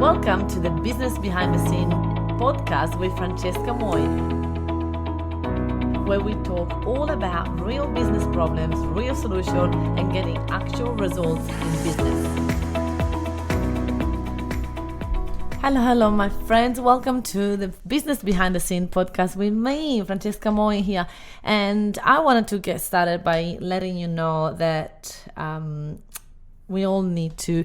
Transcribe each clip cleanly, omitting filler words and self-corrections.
Welcome to the Business Behind the Scene podcast with Francesca Moi, where we talk all about real business problems, real solutions, and getting actual results in business. Hello, my friends. Welcome to the Business Behind the Scene podcast with me, Francesca Moi here. And I wanted to get started by letting you know that we all need to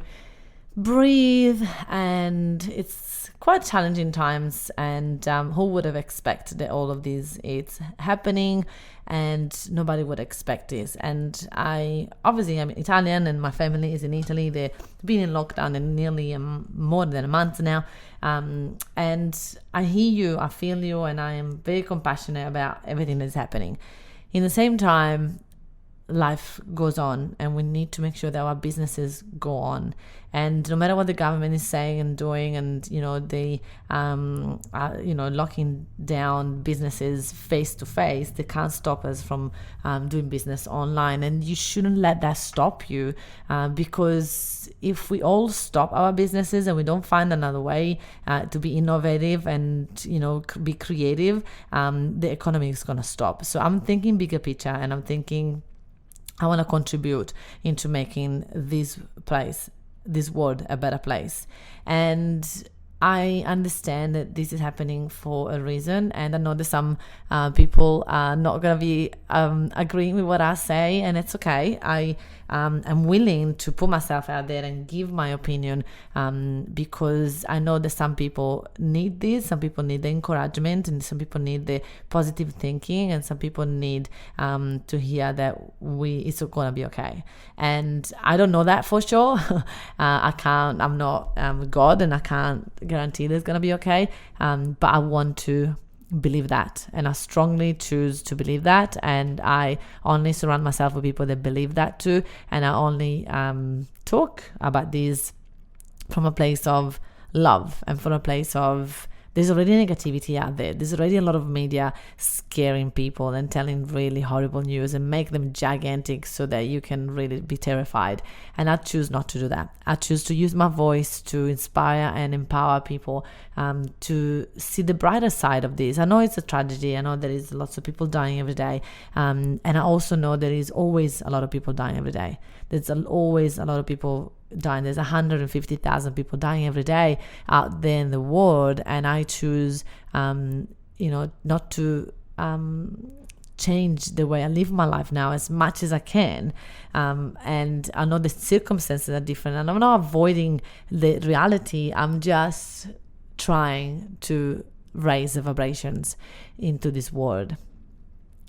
breathe, and it's quite challenging times, and who would have expected that all of this is happening, and nobody would expect this. And I'm Italian and my family is in Italy. They've been in lockdown in nearly more than a month now, and I hear you, I feel you, and I am very compassionate about everything that's happening. In the same time, life goes on, and we need to make sure that our businesses go on. And no matter what the government is saying and doing, and they are locking down businesses face to face, they can't stop us from doing business online. And you shouldn't let that stop you, because if we all stop our businesses and we don't find another way to be innovative and be creative, the economy is going to stop. So I'm thinking bigger picture, and I'm thinking I want to contribute into making this world a better place. And I understand that this is happening for a reason, and I know that some people are not going to be agreeing with what I say, and it's okay. I am willing to put myself out there and give my opinion, because I know that some people need this, some people need the encouragement, and some people need the positive thinking, and some people need to hear that it's going to be okay. And I don't know that for sure. I'm not God, and I can't guarantee that it's going to be okay, but I want to believe that, and I strongly choose to believe that, and I only surround myself with people that believe that too, and I only talk about this from a place of love and from a place of there's already negativity out there. There's already a lot of media scaring people and telling really horrible news and make them gigantic so that you can really be terrified. And I choose not to do that. I choose to use my voice to inspire and empower people to see the brighter side of this. I know it's a tragedy. I know there is lots of people dying every day. And I also know there is always a lot of people dying every day. There's always a lot of people dying. There's 150,000 people dying every day out there in the world, and I choose not to change the way I live my life now as much as I can, and I know the circumstances are different, and I'm not avoiding the reality. I'm just trying to raise the vibrations into this world.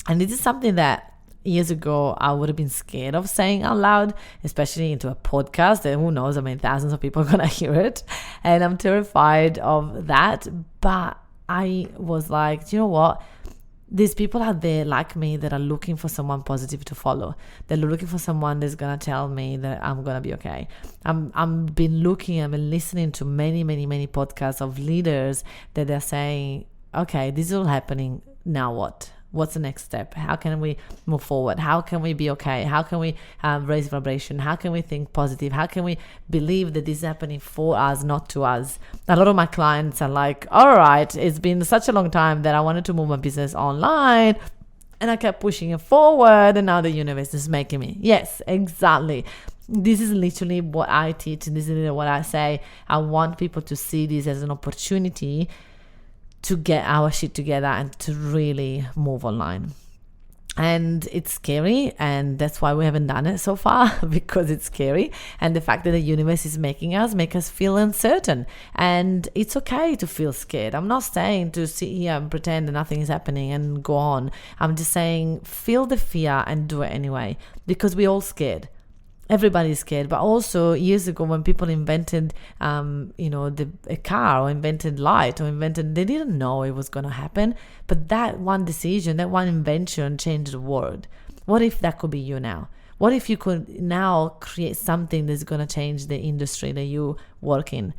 And this is something that years ago I would have been scared of saying out loud, especially into a podcast, and who knows, thousands of people are gonna hear it, and I'm terrified of that. But I was like, do you know what, these people out there like me that are looking for someone positive to follow. They're looking for someone that's gonna tell me that I'm gonna be okay. I've been listening to many podcasts of leaders that they're saying, okay, this is all happening, now what? What's the next step? How can we move forward? How can we be okay? How can we raise vibration? How can we think positive? How can we believe that this is happening for us, not to us? A lot of my clients are like, all right, it's been such a long time that I wanted to move my business online, and I kept pushing it forward, and now the universe is making me. Yes, exactly. This is literally what I teach, and this is literally what I say. I want people to see this as an opportunity to get our shit together and to really move online. And it's scary, and that's why we haven't done it so far, because it's scary. And the fact that the universe is make us feel uncertain, and it's okay to feel scared. I'm not saying to sit here and pretend that nothing is happening and go on. I'm just saying feel the fear and do it anyway, because we're all scared. Everybody's scared. But also years ago, when people invented a car, or invented light, or they didn't know it was going to happen, but that one decision, that one invention changed the world. What if that could be you now? What if you could now create something that's going to change the industry that you work in?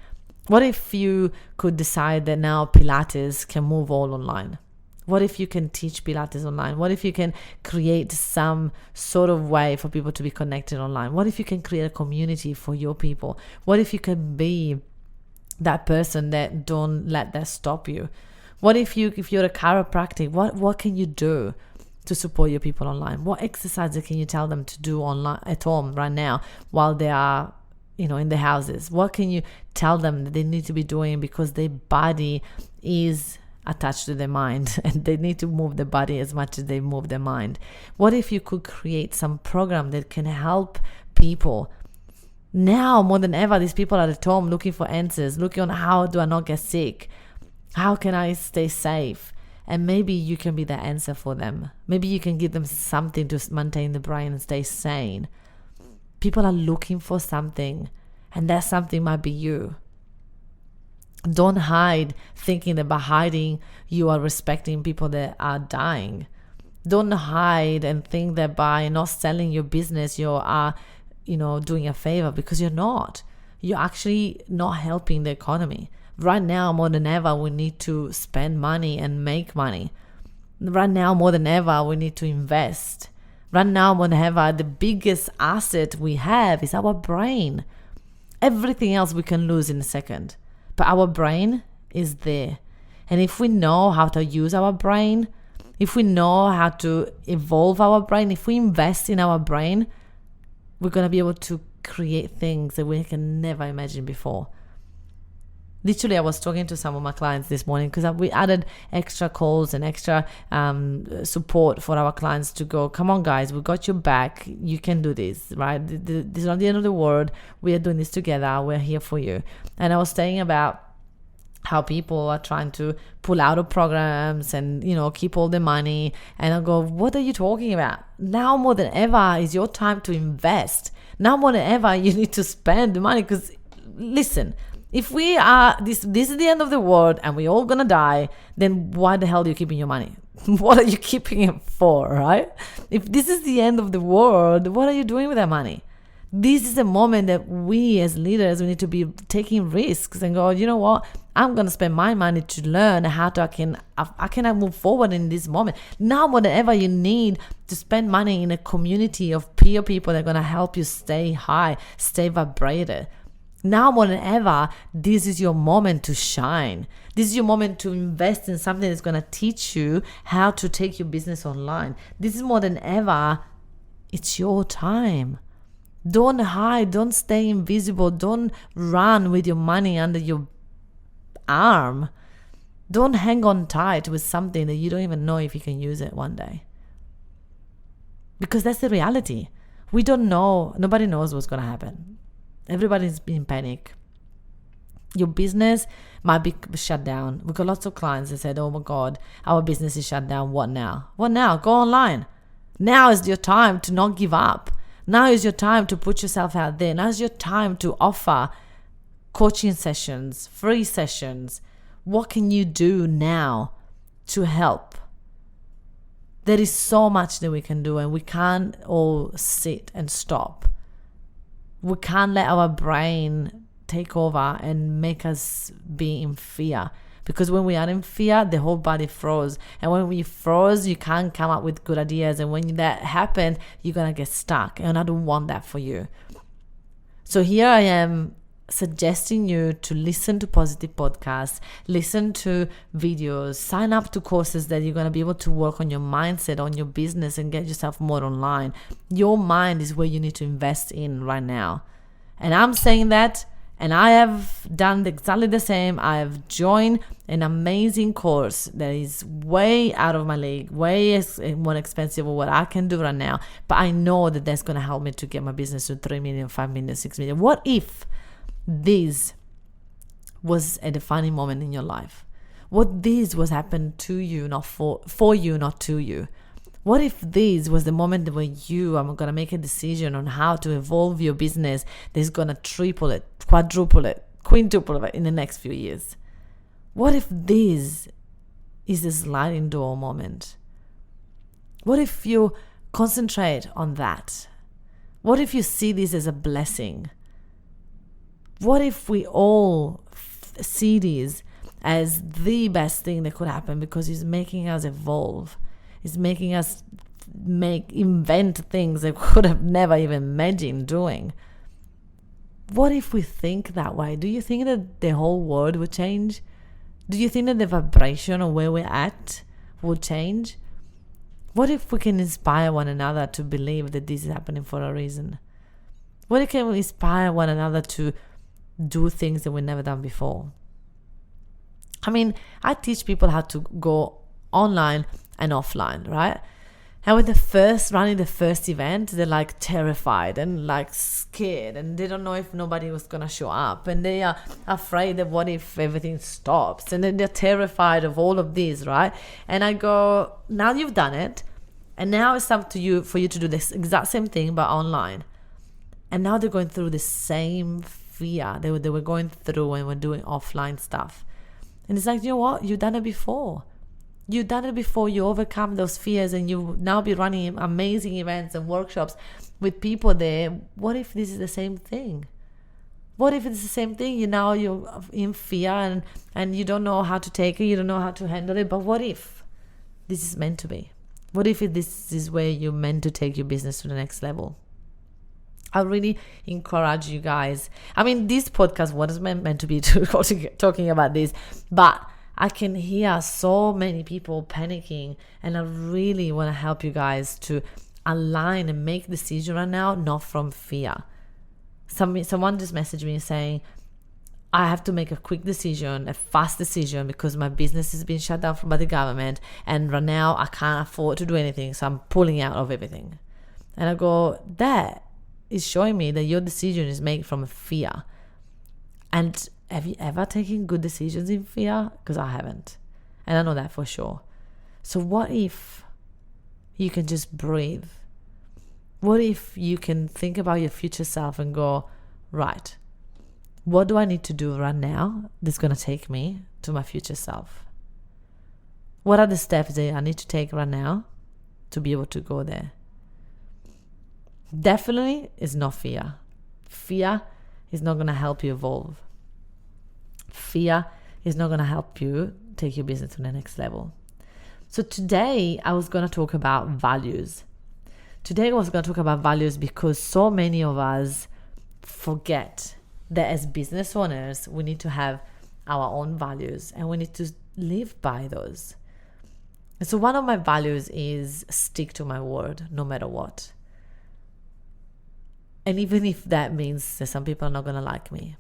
What if you could decide that now Pilates can move all online? What if you can teach Pilates online? What if you can create some sort of way for people to be connected online? What if you can create a community for your people? What if you can be that person that don't let that stop you. What if you're a chiropractic? What can you do to support your people online? What exercises can you tell them to do online at home right now while they are, in the houses? What can you tell them that they need to be doing because their body is attached to their mind and they need to move the body as much as they move their mind? What if you could create some program that can help people? Now more than ever, these people are at home looking for answers, looking on how do I not get sick? How can I stay safe? And maybe you can be the answer for them. Maybe you can give them something to maintain the brain and stay sane. People are looking for something, and that something might be you. Don't hide thinking that by hiding you are respecting people that are dying. Don't hide and think that by not selling your business you are, doing a favor, because you're not. You're actually not helping the economy. Right now, more than ever, we need to spend money and make money. Right now, more than ever, we need to invest. Right now, more than ever, the biggest asset we have is our brain. Everything else we can lose in a second. But our brain is there. And if we know how to use our brain, if we know how to evolve our brain, if we invest in our brain, we're going to be able to create things that we can never imagine before. Literally, I was talking to some of my clients this morning because we added extra calls and extra support for our clients to go, come on, guys, we got your back. You can do this, right? This is not the end of the world. We are doing this together. We're here for you. And I was saying about how people are trying to pull out of programs and, keep all the money. And I go, what are you talking about? Now more than ever is your time to invest. Now more than ever, you need to spend the money because, listen, if we are, this is the end of the world and we're all going to die, then why the hell are you keeping your money? What are you keeping it for, right? If this is the end of the world, what are you doing with that money? This is a moment that we as leaders, we need to be taking risks and go, you know what? I'm going to spend my money to learn how can I move forward in this moment. Now more than ever, you need to spend money in a community of peer people that are going to help you stay high, stay vibrated. Now more than ever, this is your moment to shine. This is your moment to invest in something that's going to teach you how to take your business online. This is more than ever, it's your time. Don't hide, don't stay invisible, don't run with your money under your arm. Don't hang on tight with something that you don't even know if you can use it one day. Because that's the reality. We don't know, nobody knows what's going to happen. Everybody's in panic. Your business might be shut down. We've got lots of clients that said, oh my God, our business is shut down. What now? What now? Go online. Now is your time to not give up. Now is your time to put yourself out there. Now is your time to offer coaching sessions, free sessions. What can you do now to help? There is so much that we can do, and we can't all sit and stop. We can't let our brain take over and make us be in fear. Because when we are in fear, the whole body froze. And when we froze, you can't come up with good ideas. And when that happens, you're going to get stuck. And I don't want that for you. So here I am suggesting you to listen to positive podcasts, listen to videos, sign up to courses that you're going to be able to work on your mindset, on your business, and get yourself more online. Your mind is where you need to invest in right now. And I'm saying that, and I have done exactly the same. I have joined an amazing course that is way out of my league, way more expensive than what I can do right now. But I know that that's going to help me to get my business to 3 million, 5 million, 6 million. What if this was a defining moment in your life? What this was happened to you, not for you, not to you? What if this was the moment where you are going to make a decision on how to evolve your business that's going to triple it, quadruple it, quintuple it in the next few years? What if this is a sliding door moment? What if you concentrate on that? What if you see this as a blessing? What if we all see this as the best thing that could happen, because it's making us evolve? It's making us invent things that we could have never even imagined doing. What if we think that way? Do you think that the whole world would change? Do you think that the vibration of where we're at will change? What if we can inspire one another to believe that this is happening for a reason? What if we can inspire one another to do things that we've never done before? I mean, I teach people how to go online and offline, right? And when running the first event, they're like terrified and like scared, and they don't know if nobody was going to show up, and they are afraid of what if everything stops, and then they're terrified of all of this, right? And I go, now you've done it, and now it's up to you for you to do this exact same thing but online. And now they're going through the same fear they were going through when we're doing offline stuff. And it's like, you know what? You've done it before. You've done it before. You overcome those fears, and you now be running amazing events and workshops with people there. What if this is the same thing? What if it's the same thing? You're in fear and you don't know how to take it. You don't know how to handle it. But what if this is meant to be? What if this is where you're meant to take your business to the next level? I really encourage you guys. I mean, this podcast wasn't meant to be talking about this, but I can hear so many people panicking, and I really want to help you guys to align and make decisions right now, not from fear. Someone just messaged me saying, I have to make a quick decision, a fast decision, because my business is being shut down by the government, and right now I can't afford to do anything, so I'm pulling out of everything. And I go, that is showing me that your decision is made from fear. And have you ever taken good decisions in fear? Because I haven't. And I know that for sure. So what if you can just breathe? What if you can think about your future self and go, right, what do I need to do right now that's going to take me to my future self? What are the steps that I need to take right now to be able to go there? Definitely is not fear. Fear is not going to help you evolve. Fear is not going to help you take your business to the next level. So today I was going to talk about values. Today I was going to talk about values because so many of us forget that as business owners, we need to have our own values and we need to live by those. And so one of my values is stick to my word no matter what. And even if that means that some people are not going to like me,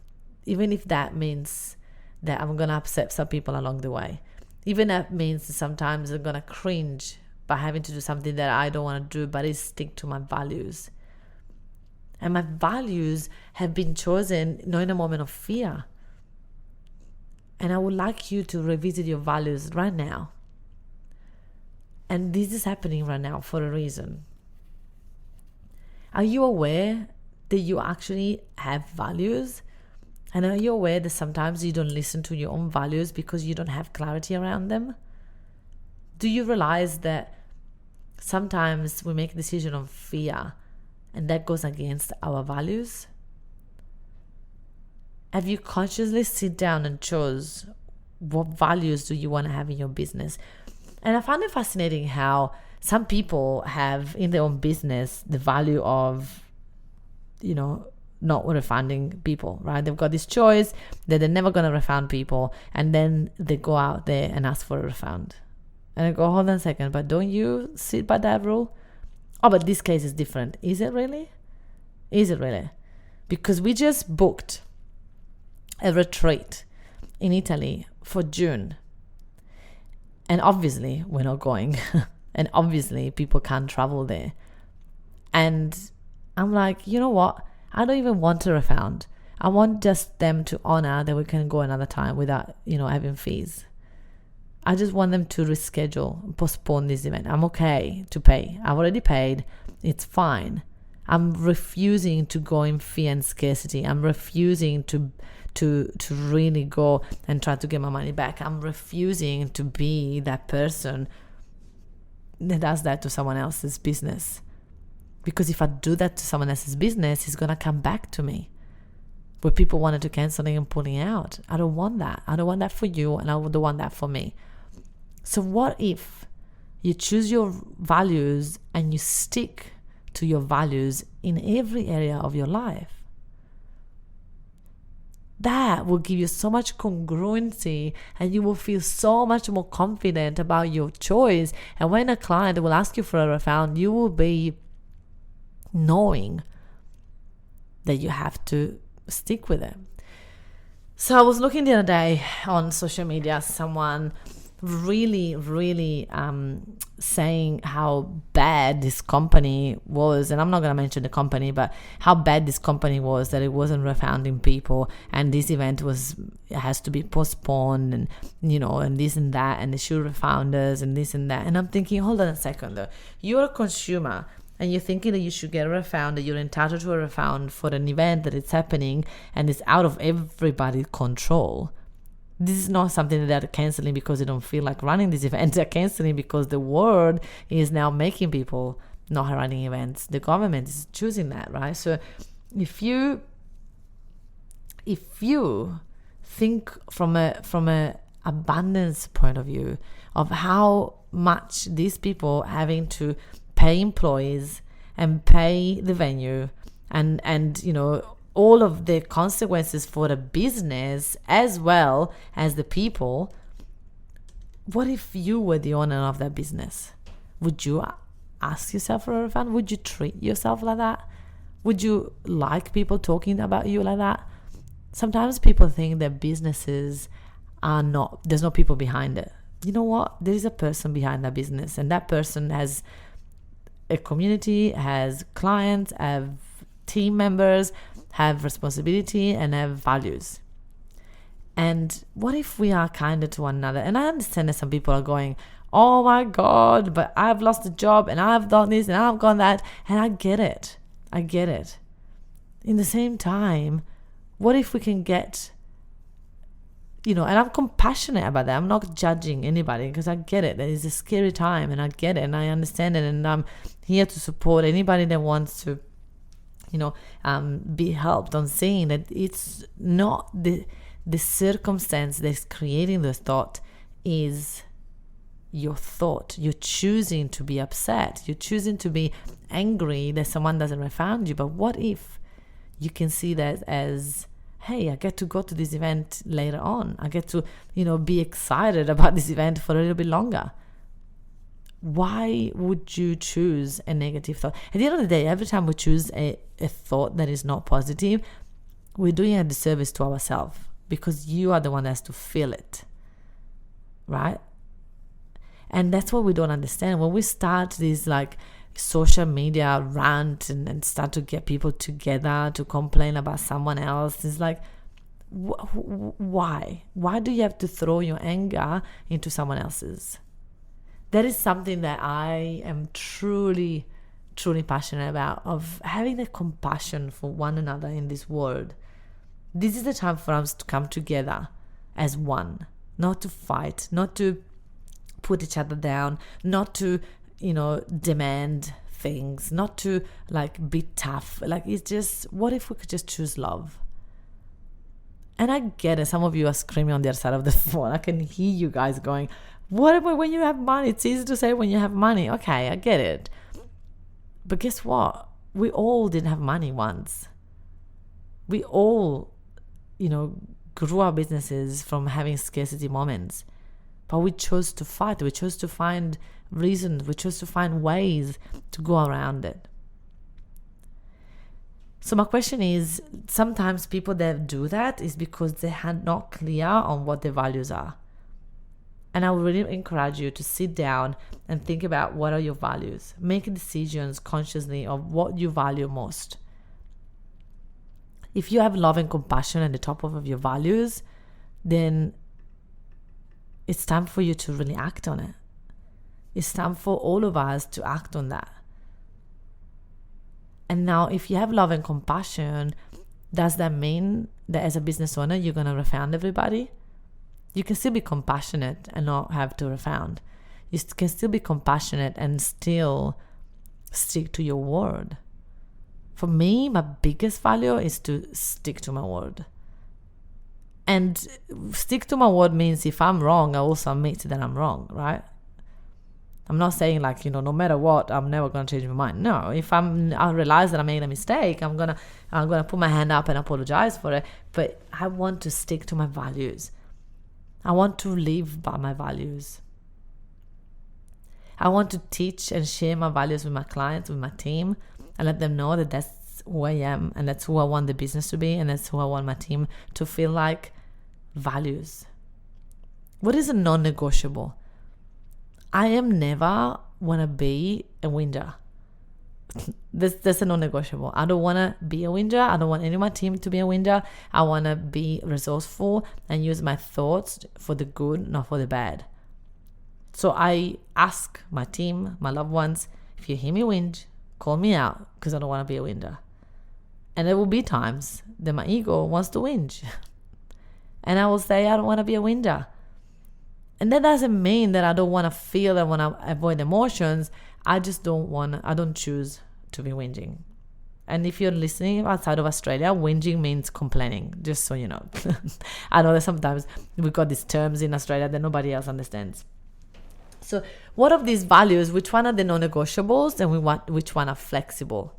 even if that means that I'm going to upset some people along the way, even that means that sometimes I'm going to cringe by having to do something that I don't want to do, but I stick to my values. And my values have been chosen not in a moment of fear. And I would like you to revisit your values right now. And this is happening right now for a reason. Are you aware that you actually have values? And are you aware that sometimes you don't listen to your own values because you don't have clarity around them? Do you realize that sometimes we make a decision on fear and that goes against our values? Have you consciously sit down and chose what values do you want to have in your business? And I find it fascinating how some people have in their own business the value of, not refunding people, right? They've got this choice that they're never going to refund people, and then they go out there and ask for a refund. And I go, hold on a second, but don't you sit by that rule? Oh, but this case is different. Is it really? Is it really? Because we just booked a retreat in Italy for June. And obviously, we're not going. And obviously, people can't travel there. And I'm like, you know what? I don't even want a refund. I want just them to honor that we can go another time without, having fees. I just want them to reschedule, postpone this event. I'm okay to pay. I've already paid. It's fine. I'm refusing to go in fear and scarcity. I'm refusing to really go and try to get my money back. I'm refusing to be that person that does that to someone else's business. Because if I do that to someone else's business, it's going to come back to me. Where people wanted to cancel and pulling out. I don't want that. I don't want that for you, and I don't want that for me. So what if you choose your values and you stick to your values in every area of your life? that will give you so much congruency, and you will feel so much more confident about your choice. And when a client will ask you for a refund, you will be knowing that you have to stick with it. So I was looking the other day on social media, someone really saying how bad this company was, and I'm not going to mention the company, but how bad this company was, that it wasn't refunding people, and this event has to be postponed, and and this and that, and they should refund us, and this and that. And I'm thinking, hold on a second though, you're a consumer and you're thinking that you should get a refund, that you're entitled to a refund for an event that is happening and it's out of everybody's control. This is not something that they're canceling because they don't feel like running this event. They're canceling because the world is now making people not running events. The government is choosing that, right? So if you think from a abundance point of view of how much these people having to pay employees and pay the venue and all of the consequences for the business as well as the people, what if you were the owner of that business? Would you ask yourself for a refund? Would you treat yourself like that? Would you like people talking about you like that? Sometimes people think that businesses are not, there's no people behind it. You know what? There is a person behind that business, and that person has a community, has clients, have team members, have responsibility, and have values. And what if we are kinder to one another? And I understand that some people are going, oh my God, but I've lost a job and I've done this and I've done that. And I get it. In the same time, what if we can get, and I'm compassionate about that. I'm not judging anybody because I get it. It's a scary time and I get it and I understand it. And I'm here to support anybody that wants to be helped on seeing that it's not the circumstance that's creating the thought is your thought. You're choosing to be upset. You're choosing to be angry that someone doesn't refund you. But what if you can see that as, hey, I get to go to this event later on. I get to, be excited about this event for a little bit longer. Why would you choose a negative thought? At the end of the day, every time we choose a thought that is not positive, we're doing a disservice to ourselves because you are the one that has to feel it, right? And that's what we don't understand. When we start this social media rant and start to get people together to complain about someone else, it's like, why? Why do you have to throw your anger into someone else's? That is something that I am truly, truly passionate about, of having the compassion for one another in this world. This is the time for us to come together as one, not to fight, not to put each other down, not to, demand things, not to be tough. It's just, what if we could just choose love? And I get it. Some of you are screaming on the other side of the phone. I can hear you guys going, what about when you have money? It's easy to say when you have money. Okay, I get it. But guess what? We all didn't have money once. We all, grew our businesses from having scarcity moments. But we chose to fight. We chose to find reasons. We chose to find ways to go around it. So my question is, sometimes people that do that is because they are not clear on what their values are. And I would really encourage you to sit down and think about what are your values. Make decisions consciously of what you value most. If you have love and compassion at the top of your values, then it's time for you to really act on it. It's time for all of us to act on that. And now, if you have love and compassion, does that mean that as a business owner, you're going to refund everybody? You can still be compassionate and not have to refund. You can still be compassionate and still stick to your word. For me, my biggest value is to stick to my word. And stick to my word means if I'm wrong, I also admit that I'm wrong, right? I'm not saying like, no matter what, I'm never going to change my mind. No, if I realize that I made a mistake, I'm going to put my hand up and apologize for it. But I want to stick to my values. I want to live by my values. I want to teach and share my values with my clients, with my team, and let them know that that's who I am, and that's who I want the business to be, and that's who I want my team to feel like. Values. What is a non-negotiable? I am never want to be a whinger. That's a non-negotiable. I don't want to be a whinger. I don't want any of my team to be a whinger. I want to be resourceful and use my thoughts for the good, not for the bad. So I ask my team, my loved ones, if you hear me whinge, call me out, because I don't want to be a whinger. And there will be times that my ego wants to whinge. And I will say, I don't want to be a whinger. And that doesn't mean that I don't want to feel and want to avoid emotions. I don't choose to be whinging. And if you're listening outside of Australia, whinging means complaining, just so you know. I know that sometimes we've got these terms in Australia that nobody else understands. So what of these values, which one are the non-negotiables and which one are flexible?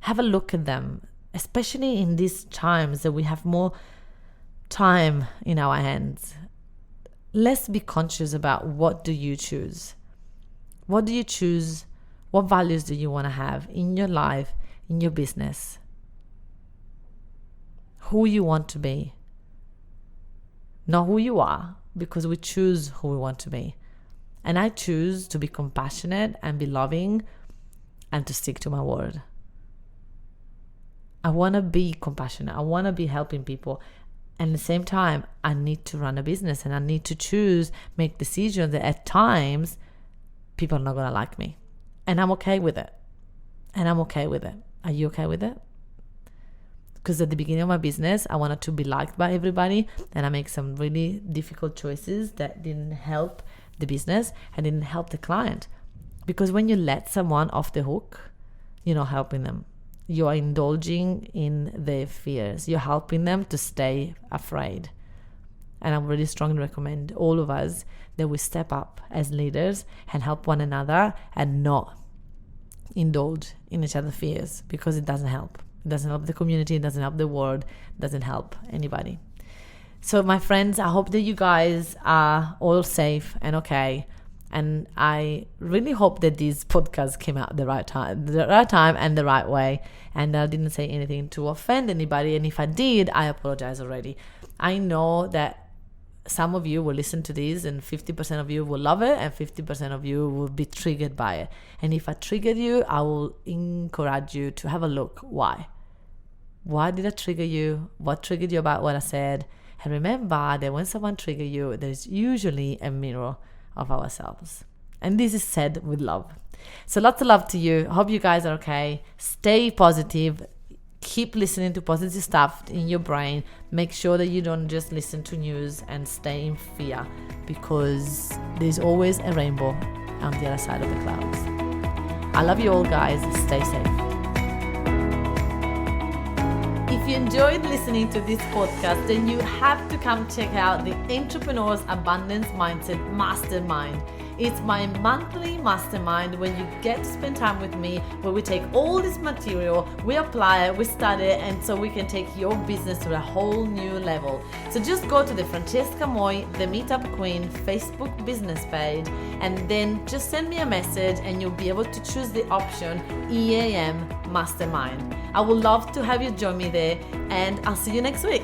Have a look at them, especially in these times that we have more time in our hands. Let's be conscious about what do you choose. What do you choose? What values do you want to have in your life, in your business? Who you want to be. Not who you are, because we choose who we want to be. And I choose to be compassionate and be loving and to stick to my word. I want to be compassionate. I want to be helping people. And at the same time, I need to run a business and I need to make decisions that at times people are not going to like me. And I'm okay with it. Are you okay with it? Because at the beginning of my business, I wanted to be liked by everybody, and I make some really difficult choices that didn't help the business and didn't help the client. Because when you let someone off the hook, you're not helping them. You are indulging in their fears. You're helping them to stay afraid. And I really strongly recommend all of us that we step up as leaders and help one another and not indulge in each other's fears, because it doesn't help. It doesn't help the community. It doesn't help the world. It doesn't help anybody. So my friends, I hope that you guys are all safe and okay. And I really hope that these podcasts came out at the right time and the right way. And I didn't say anything to offend anybody. And if I did, I apologize already. I know that some of you will listen to this and 50% of you will love it and 50% of you will be triggered by it. And if I triggered you, I will encourage you to have a look. Why? Why did I trigger you? What triggered you about what I said? And remember that when someone triggers you, there's usually a mirror of ourselves. And this is said with love. So lots of love to you. Hope you guys are okay. Stay positive. Keep listening to positive stuff in your brain. Make sure that you don't just listen to news and stay in fear, because there's always a rainbow on the other side of the clouds. I love you all, guys. Stay safe. If you enjoyed listening to this podcast, then you have to come check out the Entrepreneur's Abundance Mindset Mastermind. It's my monthly mastermind where you get to spend time with me, where we take all this material, we apply it, we study it, and so we can take your business to a whole new level. So just go to the Francesca Moi, the Meetup Queen Facebook business page, and then just send me a message and you'll be able to choose the option EAM Mastermind. I would love to have you join me there, and I'll see you next week.